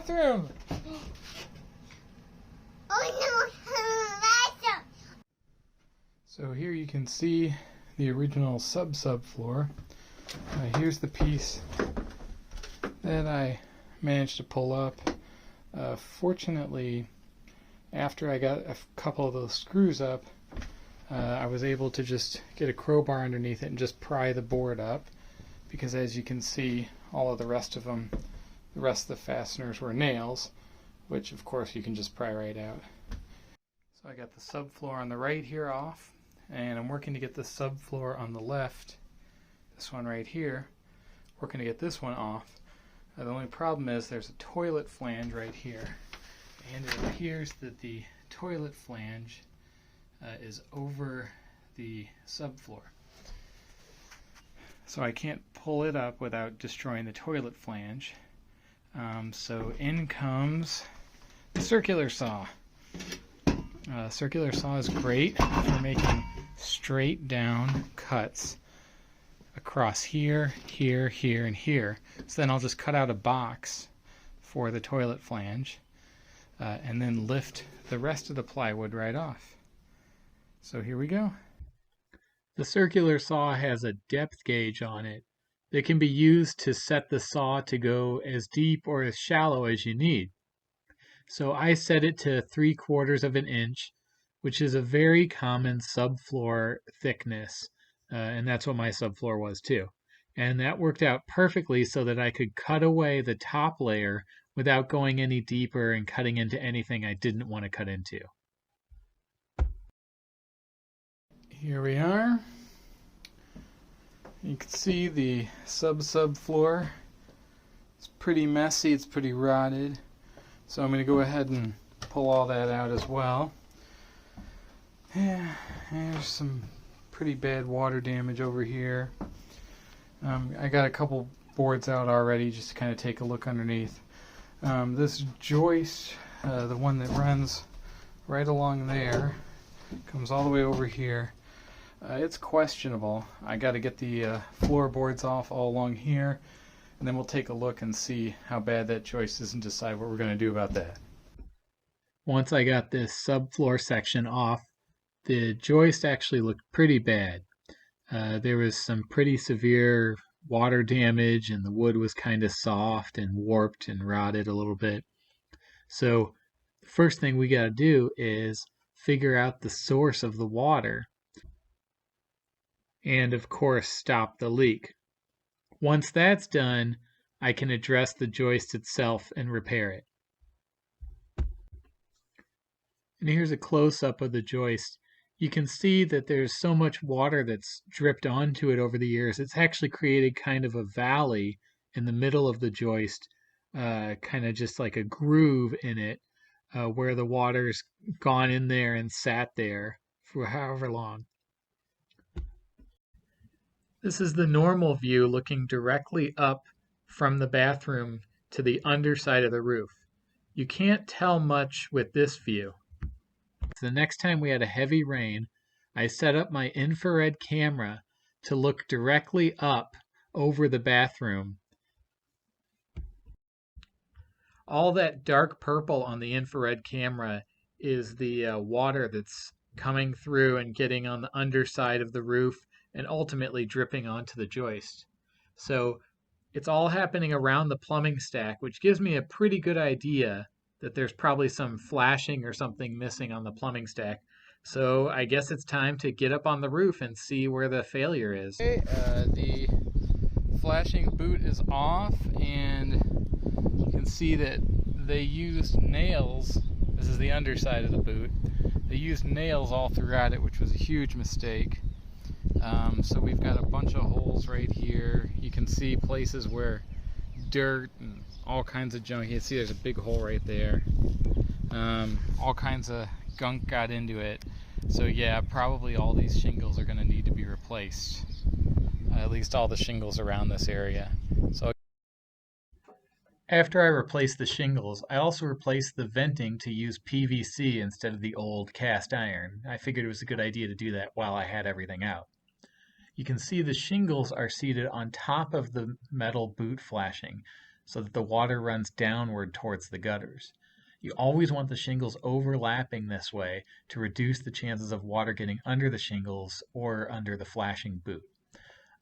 bathroom. Oh no, bathroom. So here you can see the original subfloor. Here's the piece that I managed to pull up. Fortunately, after I got a couple of those screws up, I was able to just get a crowbar underneath it and just pry the board up, because as you can see, all of the rest of them, the rest of the fasteners were nails, which of course you can just pry right out. So I got the subfloor on the right here off, and I'm working to get the subfloor on the left, this one right here, working to get this one off. The only problem is there's a toilet flange right here, and it appears that the toilet flange is over the subfloor. So I can't pull it up without destroying the toilet flange. So in comes the circular saw. Circular saw is great for making straight down cuts across here, here, here, and here. So then I'll just cut out a box for the toilet flange and then lift the rest of the plywood right off. So here we go. The circular saw has a depth gauge on it that can be used to set the saw to go as deep or as shallow as you need. So I set it to 3/4 of an inch, which is a very common subfloor thickness, and that's what my subfloor was too. And that worked out perfectly so that I could cut away the top layer without going any deeper and cutting into anything I didn't want to cut into. Here we are. You can see the subfloor. It's pretty messy, it's pretty rotted. So I'm going to go ahead and pull all that out as well. Yeah, there's some pretty bad water damage over here. I got a couple boards out already just to kind of take a look underneath. This joist, the one that runs right along there, comes all the way over here. It's questionable. I got to get the floorboards off all along here, and then we'll take a look and see how bad that joist is and decide what we're going to do about that. Once I got this subfloor section off, the joist actually looked pretty bad. There was some pretty severe water damage, and the wood was kind of soft and warped and rotted a little bit. So the first thing we got to do is figure out the source of the water and of course stop the leak. Once that's done, I can address the joist itself and repair it. And here's a close-up of the joist. You can see that there's so much water that's dripped onto it over the years. It's actually created kind of a valley in the middle of the joist, kind of just like a groove in it, where the water's gone in there and sat there for however long. This is the normal view looking directly up from the bathroom to the underside of the roof. You can't tell much with this view. The next time we had a heavy rain, I set up my infrared camera to look directly up over the bathroom. All that dark purple on the infrared camera is the water that's coming through and getting on the underside of the roof and ultimately dripping onto the joist. So it's all happening around the plumbing stack, which gives me a pretty good idea that there's probably some flashing or something missing on the plumbing stack. So I guess it's time to get up on the roof and see where the failure is. Okay, the flashing boot is off, and you can see that they used nails. This is the underside of the boot. They used nails all throughout it, which was a huge mistake. So we've got a bunch of holes right here. You can see places where dirt and all kinds of junk. You can see there's a big hole right there. All kinds of gunk got into it. So yeah, probably all these shingles are going to need to be replaced. At least all the shingles around this area. So after I replaced the shingles, I also replaced the venting to use PVC instead of the old cast iron. I figured it was a good idea to do that while I had everything out. You can see the shingles are seated on top of the metal boot flashing. so that the water runs downward towards the gutters. You always want the shingles overlapping this way to reduce the chances of water getting under the shingles or under the flashing boot.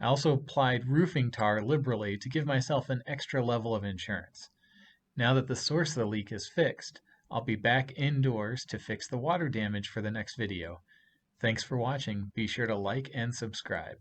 I also applied roofing tar liberally to give myself an extra level of insurance. Now that the source of the leak is fixed, I'll be back indoors to fix the water damage for the next video. Thanks for watching. Be sure to like and subscribe.